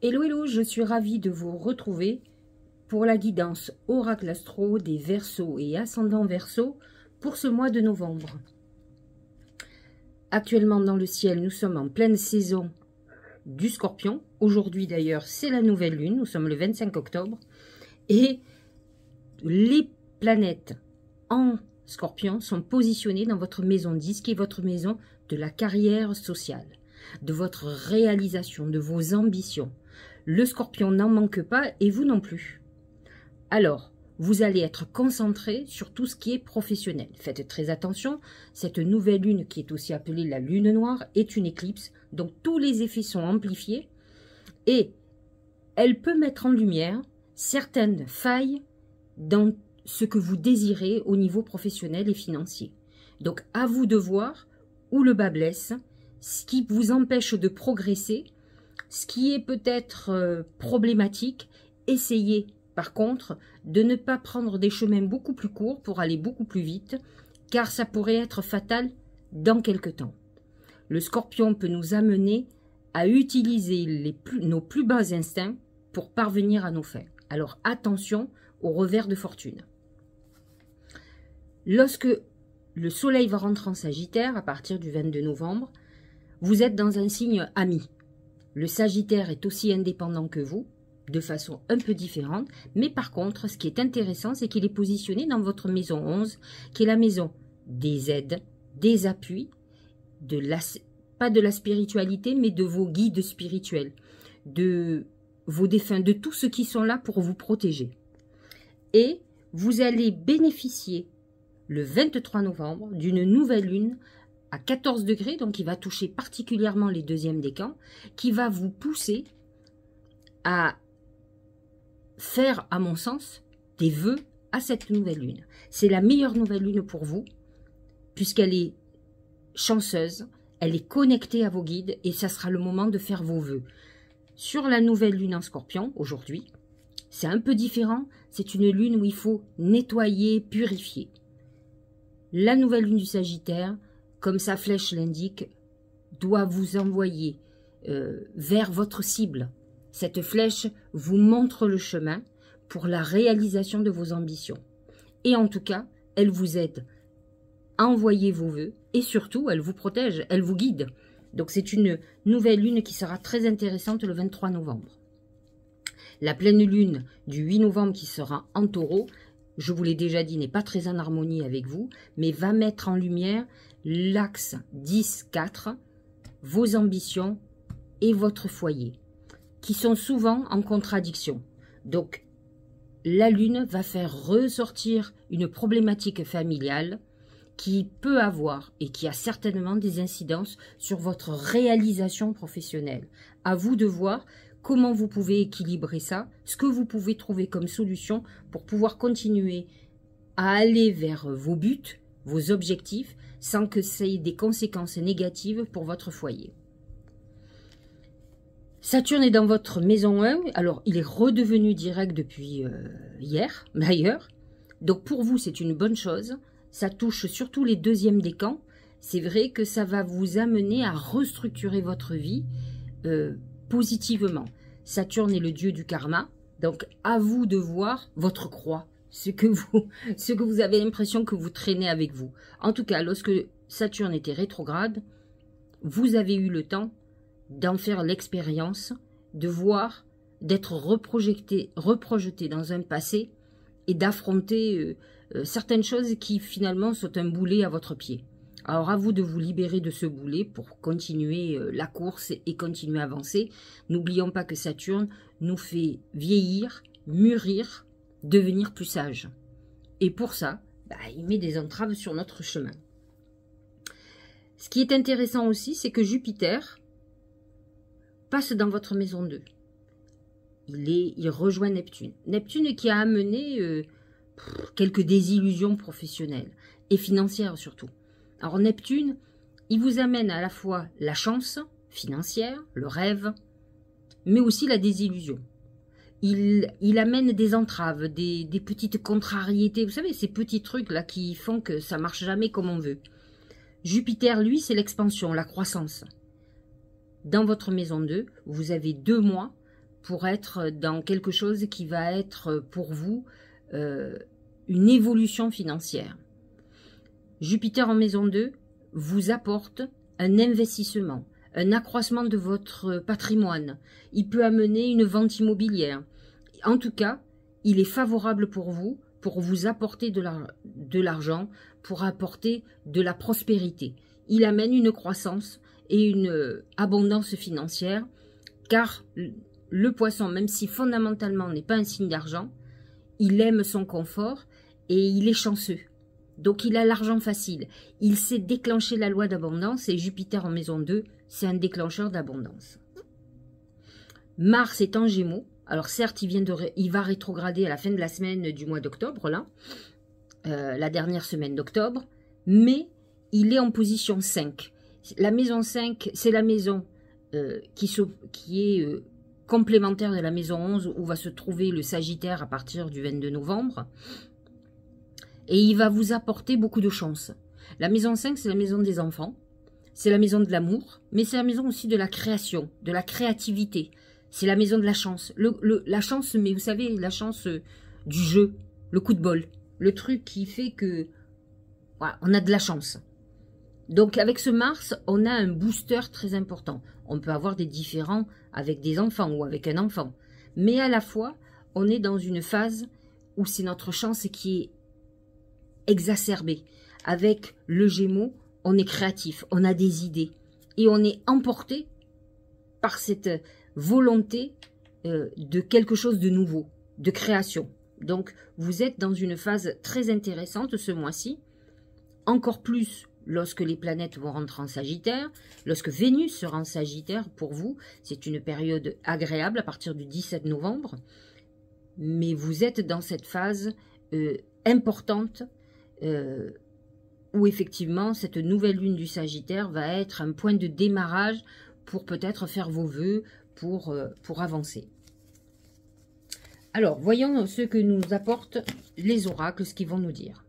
Hello, hello, je suis ravie de vous retrouver pour la guidance Oracle Astro des Verseaux et Ascendants Verseaux pour ce mois de novembre. Actuellement dans le ciel, nous sommes en pleine saison du Scorpion. Aujourd'hui d'ailleurs, c'est la nouvelle lune, nous sommes le 25 octobre. Et les planètes en Scorpion sont positionnées dans votre maison 10, qui est votre maison de la carrière sociale, de votre réalisation, de vos ambitions. Le Scorpion n'en manque pas et vous non plus. Alors, vous allez être concentré sur tout ce qui est professionnel. Faites très attention, cette nouvelle lune qui est aussi appelée la lune noire est une éclipse, donc tous les effets sont amplifiés et elle peut mettre en lumière certaines failles dans ce que vous désirez au niveau professionnel et financier. Donc à vous de voir où le bas blesse, ce qui vous empêche de progresser, ce qui est peut-être problématique. Essayez par contre de ne pas prendre des chemins beaucoup plus courts pour aller beaucoup plus vite, car ça pourrait être fatal dans quelque temps. Le Scorpion peut nous amener à utiliser nos plus bas instincts pour parvenir à nos fins. Alors attention au revers de fortune. Lorsque le soleil va rentrer en Sagittaire à partir du 22 novembre, vous êtes dans un signe ami. Le Sagittaire est aussi indépendant que vous, de façon un peu différente, mais par contre, ce qui est intéressant, c'est qu'il est positionné dans votre maison 11, qui est la maison des aides, des appuis, pas de la spiritualité, mais de vos guides spirituels, de vos défunts, de tous ceux qui sont là pour vous protéger. Et vous allez bénéficier le 23 novembre d'une nouvelle lune à 14 degrés, donc qui va toucher particulièrement les deuxièmes décans, qui va vous pousser à faire, à mon sens, des vœux à cette nouvelle lune. C'est la meilleure nouvelle lune pour vous, puisqu'elle est chanceuse, elle est connectée à vos guides, et ça sera le moment de faire vos vœux. Sur la nouvelle lune en Scorpion, aujourd'hui, c'est un peu différent, c'est une lune où il faut nettoyer, purifier. La nouvelle lune du Sagittaire, comme sa flèche l'indique, doit vous envoyer vers votre cible. Cette flèche vous montre le chemin pour la réalisation de vos ambitions. Et en tout cas, elle vous aide à envoyer vos vœux et surtout, elle vous protège, elle vous guide. Donc c'est une nouvelle lune qui sera très intéressante le 23 novembre. La pleine lune du 8 novembre qui sera en Taureau, je vous l'ai déjà dit, n'est pas très en harmonie avec vous, mais va mettre en lumière l'axe 10-4, vos ambitions et votre foyer, qui sont souvent en contradiction. Donc, la lune va faire ressortir une problématique familiale qui peut avoir et qui a certainement des incidences sur votre réalisation professionnelle. À vous de voir comment vous pouvez équilibrer ça, ce que vous pouvez trouver comme solution pour pouvoir continuer à aller vers vos buts, vos objectifs, sans que ça ait des conséquences négatives pour votre foyer. Saturne est dans votre maison 1, alors il est redevenu direct depuis hier, d'ailleurs. Donc pour vous, c'est une bonne chose. Ça touche surtout les deuxièmes décans. C'est vrai que ça va vous amener à restructurer votre vie positivement. Saturne est le dieu du karma, donc à vous de voir votre croix, ce que vous avez l'impression que vous traînez avec vous. En tout cas, lorsque Saturne était rétrograde, vous avez eu le temps d'en faire l'expérience, de voir, d'être reprojeté dans un passé et d'affronter certaines choses qui finalement sont un boulet à votre pied. Alors à vous de vous libérer de ce boulet pour continuer la course et continuer à avancer. N'oublions pas que Saturne nous fait vieillir, mûrir, devenir plus sage. Et pour ça, il met des entraves sur notre chemin. Ce qui est intéressant aussi, c'est que Jupiter passe dans votre maison 2. Il rejoint Neptune. Neptune qui a amené quelques désillusions professionnelles et financières surtout. Alors Neptune, il vous amène à la fois la chance financière, le rêve, mais aussi la désillusion. Il amène des entraves, des petites contrariétés, vous savez, ces petits trucs-là qui font que ça marche jamais comme on veut. Jupiter, lui, c'est l'expansion, la croissance. Dans votre maison 2, vous avez 2 mois pour être dans quelque chose qui va être pour vous une évolution financière. Jupiter en maison 2 vous apporte un investissement, un accroissement de votre patrimoine. Il peut amener une vente immobilière. En tout cas, il est favorable pour vous apporter de l'argent, pour apporter de la prospérité. Il amène une croissance et une abondance financière, car le poisson, même si fondamentalement n'est pas un signe d'argent, il aime son confort et il est chanceux. Donc il a l'argent facile. Il sait déclencher la loi d'abondance et Jupiter en maison 2, c'est un déclencheur d'abondance. Mars est en Gémeaux. Alors certes, il va rétrograder à la fin de la semaine du mois d'octobre, là, la dernière semaine d'octobre, mais il est en position 5. La maison 5, c'est la maison qui est complémentaire de la maison 11, où va se trouver le Sagittaire à partir du 22 novembre. Et il va vous apporter beaucoup de chance. La maison 5, c'est la maison des enfants, c'est la maison de l'amour, mais c'est la maison aussi de la création, de la créativité. C'est la maison de la chance. La chance, mais vous savez, la chance du jeu, le coup de bol. Le truc qui fait que voilà, on a de la chance. Donc avec ce Mars, on a un booster très important. On peut avoir des différends avec des enfants ou avec un enfant. Mais à la fois, on est dans une phase où c'est notre chance qui est exacerbée. Avec le Gémeaux, on est créatif, on a des idées. Et on est emporté par cette volonté de quelque chose de nouveau, de création. Donc, vous êtes dans une phase très intéressante ce mois-ci, encore plus lorsque les planètes vont rentrer en Sagittaire, lorsque Vénus sera en Sagittaire pour vous, c'est une période agréable à partir du 17 novembre, mais vous êtes dans cette phase importante où effectivement cette nouvelle lune du Sagittaire va être un point de démarrage pour peut-être faire vos vœux, pour avancer. Alors, voyons ce que nous apportent les oracles, ce qu'ils vont nous dire.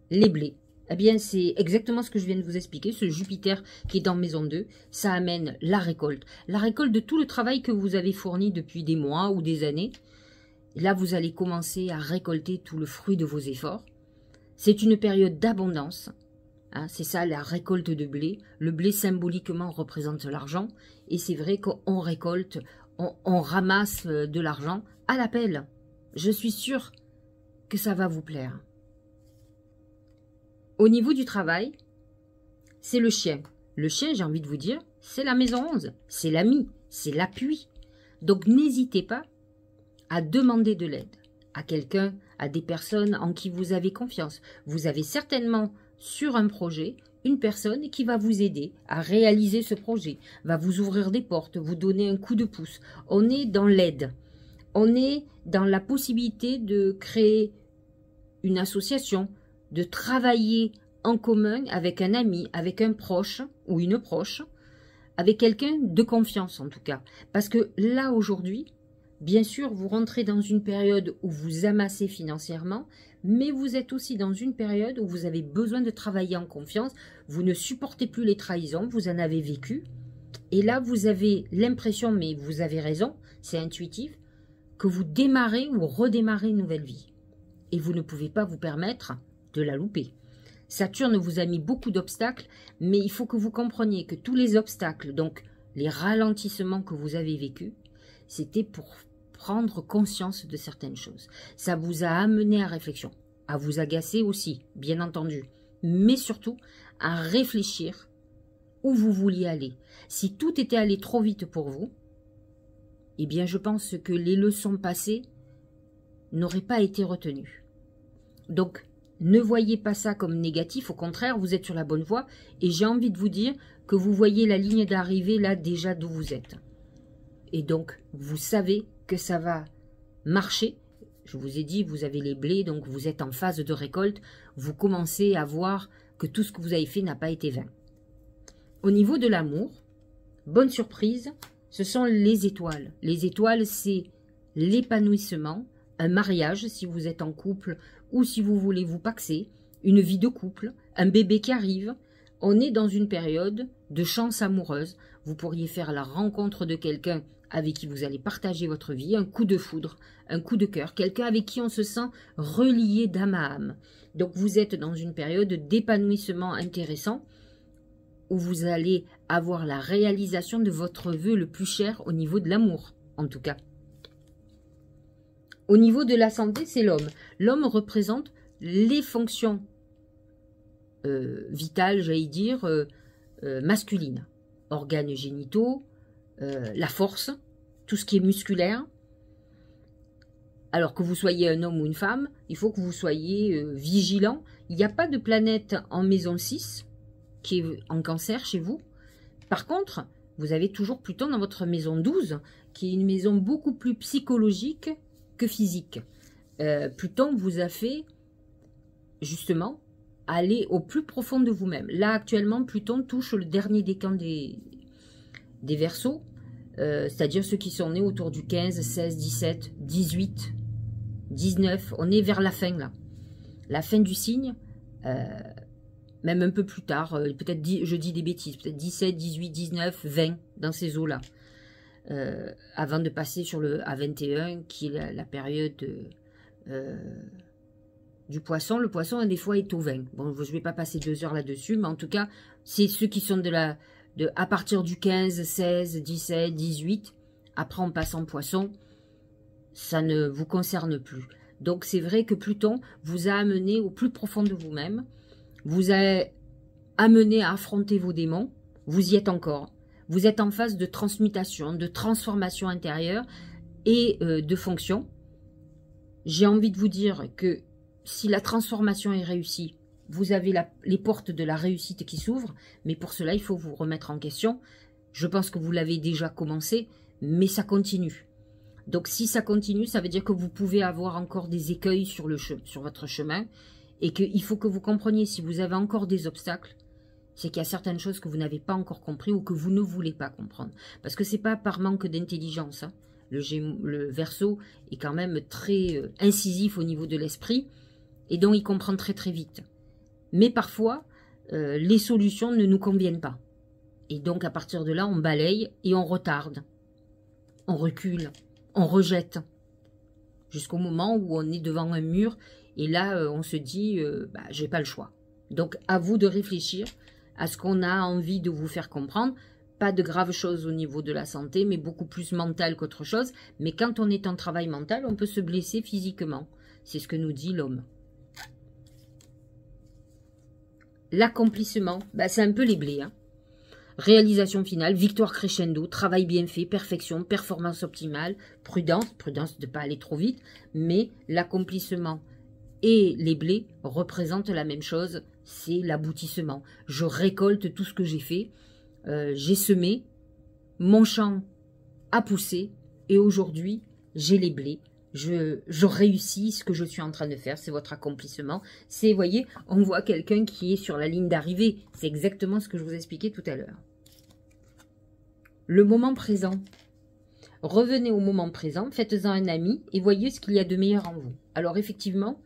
Les blés. Eh bien, c'est exactement ce que je viens de vous expliquer. Ce Jupiter qui est dans maison 2, ça amène la récolte. La récolte de tout le travail que vous avez fourni depuis des mois ou des années. Là, vous allez commencer à récolter tout le fruit de vos efforts. C'est une période d'abondance. Hein, c'est ça, la récolte de blé. Le blé, symboliquement, représente l'argent. Et c'est vrai qu'on récolte, on ramasse de l'argent à la pelle. Je suis sûre que ça va vous plaire. Au niveau du travail, c'est le chien. Le chien, j'ai envie de vous dire, c'est la maison 11. C'est l'ami, c'est l'appui. Donc, n'hésitez pas à demander de l'aide à quelqu'un, à des personnes en qui vous avez confiance. Vous avez certainement sur un projet une personne qui va vous aider à réaliser ce projet, va vous ouvrir des portes, vous donner un coup de pouce. On est dans l'aide. On est dans la possibilité de créer une association, de travailler en commun avec un ami, avec un proche ou une proche, avec quelqu'un de confiance en tout cas. Parce que là aujourd'hui, bien sûr, vous rentrez dans une période où vous amassez financièrement, mais vous êtes aussi dans une période où vous avez besoin de travailler en confiance. Vous ne supportez plus les trahisons, vous en avez vécu. Et là, vous avez l'impression, mais vous avez raison, c'est intuitif, que vous démarrez ou redémarrez une nouvelle vie. Et vous ne pouvez pas vous permettre de la louper. Saturne vous a mis beaucoup d'obstacles, mais il faut que vous compreniez que tous les obstacles, donc les ralentissements que vous avez vécus, c'était pour prendre conscience de certaines choses. Ça vous a amené à réflexion, à vous agacer aussi, bien entendu, mais surtout à réfléchir où vous vouliez aller. Si tout était allé trop vite pour vous, eh bien je pense que les leçons passées n'auraient pas été retenues. Donc, ne voyez pas ça comme négatif, au contraire, vous êtes sur la bonne voie et j'ai envie de vous dire que vous voyez la ligne d'arrivée là déjà d'où vous êtes. Et donc, vous savez que ça va marcher. Je vous ai dit, vous avez les blés, donc vous êtes en phase de récolte. Vous commencez à voir que tout ce que vous avez fait n'a pas été vain. Au niveau de l'amour, bonne surprise, ce sont les étoiles. Les étoiles, c'est l'épanouissement, un mariage si vous êtes en couple ou si vous voulez vous paxer, une vie de couple, un bébé qui arrive. On est dans une période de chance amoureuse. Vous pourriez faire la rencontre de quelqu'un avec qui vous allez partager votre vie, un coup de foudre, un coup de cœur, quelqu'un avec qui on se sent relié d'âme à âme. Donc vous êtes dans une période d'épanouissement intéressant, où vous allez avoir la réalisation de votre vœu le plus cher au niveau de l'amour, en tout cas. Au niveau de la santé, c'est l'homme. L'homme représente les fonctions vitales, j'allais dire, masculines. Organes génitaux, la force, tout ce qui est musculaire. Alors que vous soyez un homme ou une femme, il faut que vous soyez vigilant. Il n'y a pas de planète en maison 6, qui est en cancer chez vous. Par contre, vous avez toujours Pluton dans votre maison 12, qui est une maison beaucoup plus psychologique que physique. Pluton vous a fait, justement, aller au plus profond de vous-même. Là, actuellement, Pluton touche le dernier décan des Verseaux, c'est-à-dire ceux qui sont nés autour du 15, 16, 17, 18, 19. On est vers la fin, là. La fin du signe, même un peu plus tard, peut-être, je dis des bêtises, peut-être 17, 18, 19, 20, dans ces eaux-là. Avant de passer sur le A21, qui est la période du poisson. Le poisson, des fois, est au 20. Bon, je ne vais pas passer 2 heures là-dessus, mais en tout cas, c'est ceux qui sont à partir du 15, 16, 17, 18. Après, en passant poisson, ça ne vous concerne plus. Donc, c'est vrai que Pluton vous a amené au plus profond de vous-même, vous a amené à affronter vos démons. Vous y êtes encore. Vous êtes en phase de transmutation, de transformation intérieure et de fonction. J'ai envie de vous dire que si la transformation est réussie, vous avez les portes de la réussite qui s'ouvrent, mais pour cela, il faut vous remettre en question. Je pense que vous l'avez déjà commencé, mais ça continue. Donc si ça continue, ça veut dire que vous pouvez avoir encore des écueils sur votre chemin, et qu'il faut que vous compreniez, si vous avez encore des obstacles, c'est qu'il y a certaines choses que vous n'avez pas encore compris ou que vous ne voulez pas comprendre. Parce que ce n'est pas par manque d'intelligence. Hein. Le Verseau est quand même très incisif au niveau de l'esprit, et donc il comprend très très vite. Mais parfois, les solutions ne nous conviennent pas. Et donc à partir de là, on balaye et on retarde. On recule, on rejette. Jusqu'au moment où on est devant un mur, et là on se dit, j'ai pas le choix. Donc à vous de réfléchir à ce qu'on a envie de vous faire comprendre. Pas de graves choses au niveau de la santé, mais beaucoup plus mental qu'autre chose. Mais quand on est en travail mental, on peut se blesser physiquement. C'est ce que nous dit l'homme. L'accomplissement, c'est un peu les blés. Hein. Réalisation finale, victoire crescendo, travail bien fait, perfection, performance optimale, prudence de ne pas aller trop vite. Mais l'accomplissement et les blés représentent la même chose, c'est l'aboutissement. Je récolte tout ce que j'ai fait. J'ai semé, mon champ a poussé et aujourd'hui j'ai les blés. Je réussis ce que je suis en train de faire, c'est votre accomplissement. C'est, vous voyez, on voit quelqu'un qui est sur la ligne d'arrivée. C'est exactement ce que je vous expliquais tout à l'heure. Le moment présent. Revenez au moment présent, faites-en un ami et voyez ce qu'il y a de meilleur en vous. Alors effectivement,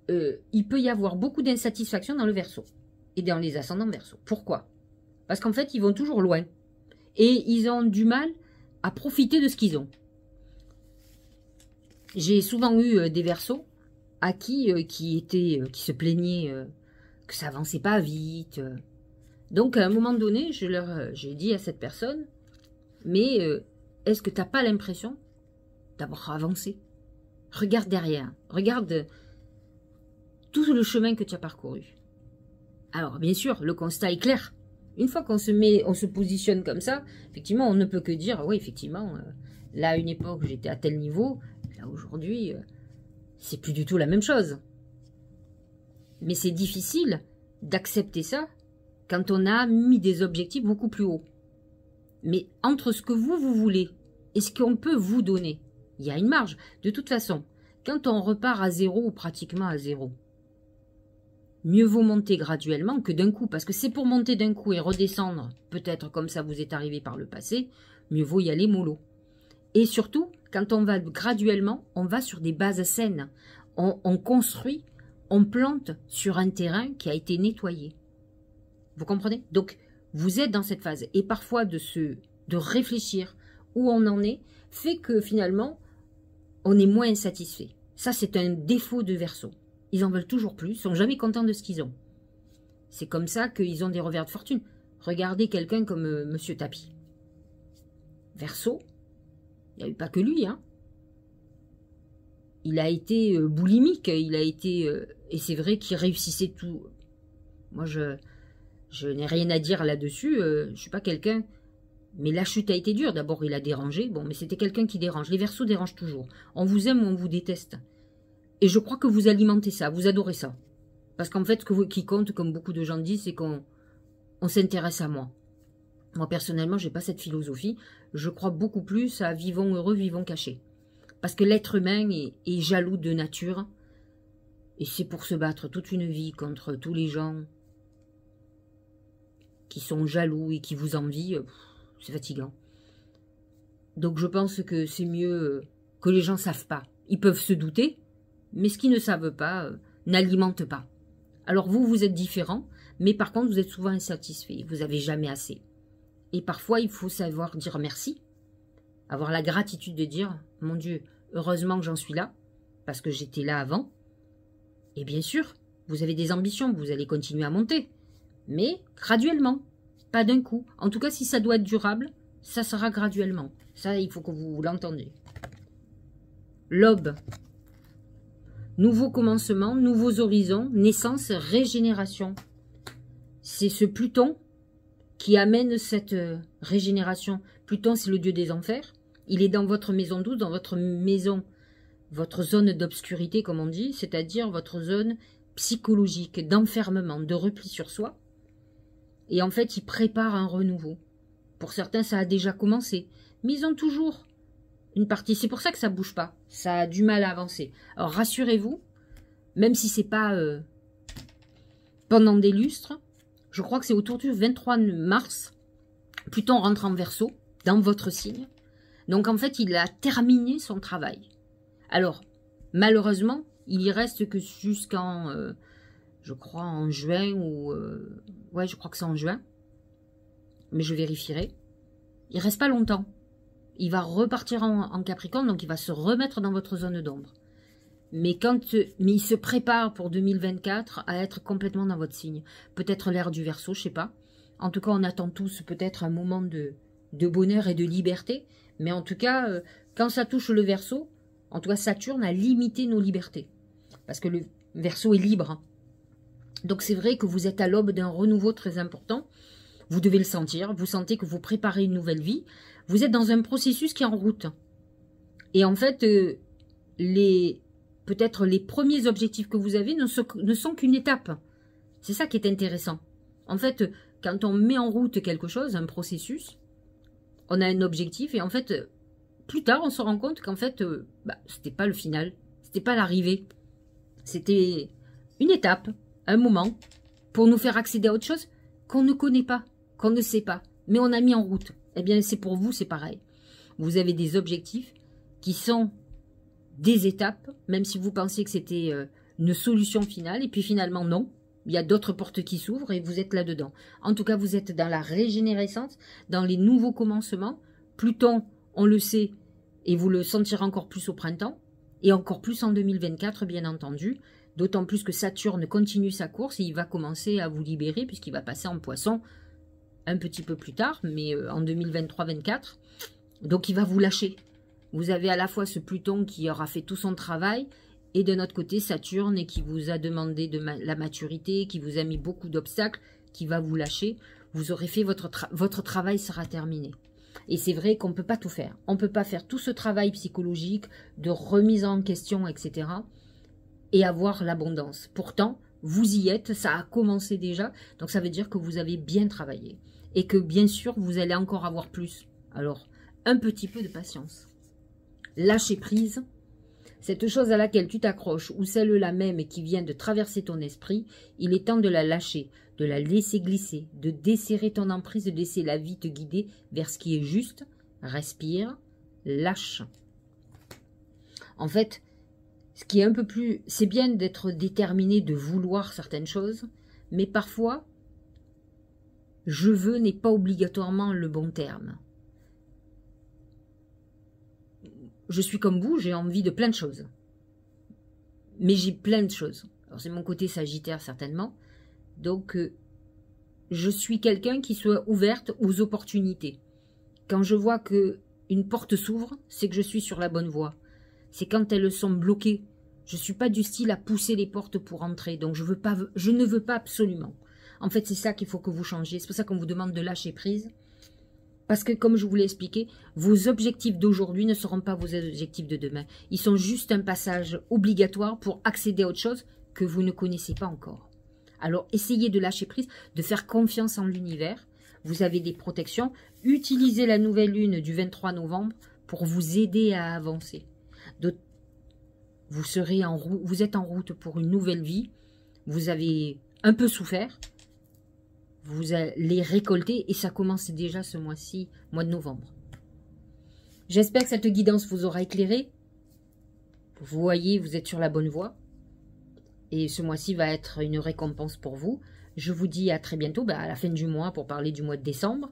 il peut y avoir beaucoup d'insatisfaction dans le Verseau et dans les ascendants Verseau. Pourquoi ? Parce qu'en fait, ils vont toujours loin. Et ils ont du mal à profiter de ce qu'ils ont. J'ai souvent eu des Verseaux à qui se plaignaient que ça avançait pas vite. Donc, à un moment donné, j'ai dit à cette personne, mais est-ce que tu n'as pas l'impression d'avoir avancé? Regarde derrière. Regarde tout le chemin que tu as parcouru. Alors, bien sûr, le constat est clair. Une fois qu'on se positionne comme ça, effectivement, on ne peut que dire, oui, effectivement, là, à une époque, j'étais à tel niveau, là, aujourd'hui, c'est plus du tout la même chose. Mais c'est difficile d'accepter ça quand on a mis des objectifs beaucoup plus hauts. Mais entre ce que vous voulez et ce qu'on peut vous donner, il y a une marge. De toute façon, quand on repart à zéro ou pratiquement à zéro, mieux vaut monter graduellement que d'un coup. Parce que c'est pour monter d'un coup et redescendre, peut-être comme ça vous est arrivé par le passé, mieux vaut y aller mollo. Et surtout, quand on va graduellement, on va sur des bases saines. On construit, on plante sur un terrain qui a été nettoyé. Vous comprenez? Donc, vous êtes dans cette phase. Et parfois, de réfléchir où on en est, fait que finalement, on est moins insatisfait. Ça, c'est un défaut de Verseau. Ils en veulent toujours plus, ils sont jamais contents de ce qu'ils ont. C'est comme ça qu'ils ont des revers de fortune. Regardez quelqu'un comme Monsieur Tapi. Verseau, il n'y a eu pas que lui, hein. Il a été boulimique, il a été... et c'est vrai qu'il réussissait tout. Moi, je n'ai rien à dire là-dessus, je ne suis pas quelqu'un... Mais la chute a été dure. D'abord, il a dérangé. Bon, mais c'était quelqu'un qui dérange. Les Verseaux dérangent toujours. On vous aime ou on vous déteste. Et je crois que vous alimentez ça, vous adorez ça. Parce qu'en fait, ce qui compte, comme beaucoup de gens disent, c'est qu'on s'intéresse à moi. Moi, personnellement, je n'ai pas cette philosophie. Je crois beaucoup plus à vivons heureux, vivons cachés. Parce que l'être humain est jaloux de nature. Et c'est pour se battre toute une vie contre tous les gens qui sont jaloux et qui vous envient. C'est fatigant. Donc je pense que c'est mieux que les gens ne savent pas. Ils peuvent se douter, mais ce qu'ils ne savent pas n'alimente pas. Alors vous, vous êtes différent, mais par contre vous êtes souvent insatisfait. Vous n'avez jamais assez. Et parfois il faut savoir dire merci. Avoir la gratitude de dire, mon Dieu, heureusement que j'en suis là, parce que j'étais là avant. Et bien sûr, vous avez des ambitions, vous allez continuer à monter. Mais graduellement. Pas d'un coup. En tout cas, si ça doit être durable, ça sera graduellement. Ça, il faut que vous l'entendiez. L'aube. Nouveau commencement, nouveaux horizons, naissance, régénération. C'est ce Pluton qui amène cette régénération. Pluton, c'est le dieu des enfers. Il est dans votre maison 12, dans votre maison, votre zone d'obscurité, comme on dit, c'est-à-dire votre zone psychologique, d'enfermement, de repli sur soi. Et en fait, ils préparent un renouveau. Pour certains, ça a déjà commencé. Mais ils ont toujours une partie. C'est pour ça que ça ne bouge pas. Ça a du mal à avancer. Alors, rassurez-vous, même si ce n'est pas pendant des lustres, je crois que c'est autour du 23 mars, Pluton rentre en Verseau, dans votre signe. Donc, en fait, il a terminé son travail. Alors, malheureusement, il y reste que jusqu'en... je crois en juin ou... ouais, je crois que c'est en juin. Mais je vérifierai. Il reste pas longtemps. Il va repartir en Capricorne, donc il va se remettre dans votre zone d'ombre. Mais il se prépare pour 2024 à être complètement dans votre signe. Peut-être l'ère du Verseau, je sais pas. En tout cas, on attend tous peut-être un moment de bonheur et de liberté. Mais en tout cas, quand ça touche le Verseau, en tout cas Saturne a limité nos libertés. Parce que le Verseau est libre, hein. Donc c'est vrai que vous êtes à l'aube d'un renouveau très important. Vous devez le sentir. Vous sentez que vous préparez une nouvelle vie. Vous êtes dans un processus qui est en route. Et en fait, peut-être les premiers objectifs que vous avez ne sont qu'une étape. C'est ça qui est intéressant. En fait, quand on met en route quelque chose, un processus, on a un objectif. Et en fait, plus tard, on se rend compte qu'en fait, c'était pas le final. C'était pas l'arrivée. C'était une étape. Un moment, pour nous faire accéder à autre chose qu'on ne connaît pas, qu'on ne sait pas, mais on a mis en route. Eh bien, c'est pour vous, c'est pareil. Vous avez des objectifs qui sont des étapes, même si vous pensiez que c'était une solution finale, et puis finalement, non. Il y a d'autres portes qui s'ouvrent et vous êtes là-dedans. En tout cas, vous êtes dans la régénérescence, dans les nouveaux commencements. Pluton, on le sait, et vous le sentirez encore plus au printemps, et encore plus en 2024, bien entendu. D'autant plus que Saturne continue sa course et il va commencer à vous libérer puisqu'il va passer en Poisson un petit peu plus tard, mais en 2023-24. Donc il va vous lâcher. Vous avez à la fois ce Pluton qui aura fait tout son travail et de notre côté Saturne et qui vous a demandé la maturité, qui vous a mis beaucoup d'obstacles, qui va vous lâcher. Vous aurez fait votre travail sera terminé. Et c'est vrai qu'on ne peut pas tout faire. On ne peut pas faire tout ce travail psychologique de remise en question, etc. et avoir l'abondance. Pourtant, vous y êtes, ça a commencé déjà, donc ça veut dire que vous avez bien travaillé. Et que bien sûr, vous allez encore avoir plus. Alors, un petit peu de patience. Lâcher prise, cette chose à laquelle tu t'accroches, ou celle-là même qui vient de traverser ton esprit, il est temps de la lâcher, de la laisser glisser, de desserrer ton emprise, de laisser la vie te guider vers ce qui est juste. Respire, lâche. En fait, ce qui est un peu plus... C'est bien d'être déterminé, de vouloir certaines choses, mais parfois, je veux n'est pas obligatoirement le bon terme. je suis comme vous, j'ai envie de plein de choses. Mais j'ai plein de choses. Alors c'est mon côté Sagittaire certainement. Donc je suis quelqu'un qui soit ouverte aux opportunités. Quand je vois que une porte s'ouvre, c'est que je suis sur la bonne voie. C'est quand elles sont bloquées. Je ne suis pas du style à pousser les portes pour entrer. Donc je ne veux pas absolument. En fait, c'est ça qu'il faut que vous changiez. C'est pour ça qu'on vous demande de lâcher prise. Parce que, comme je vous l'ai expliqué, vos objectifs d'aujourd'hui ne seront pas vos objectifs de demain. Ils sont juste un passage obligatoire pour accéder à autre chose que vous ne connaissez pas encore. Alors, essayez de lâcher prise, de faire confiance en l'univers. Vous avez des protections. Utilisez la nouvelle lune du 23 novembre pour vous aider à avancer. Vous êtes en route pour une nouvelle vie. Vous avez un peu souffert. Vous allez récolter et ça commence déjà ce mois-ci, mois de novembre. J'espère que cette guidance vous aura éclairé. Vous voyez, vous êtes sur la bonne voie. Et ce mois-ci va être une récompense pour vous. Je vous dis à très bientôt, à la fin du mois, pour parler du mois de décembre.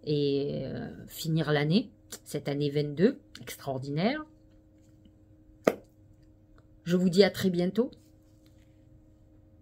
Et finir l'année, cette année 22, extraordinaire. Je vous dis à très bientôt.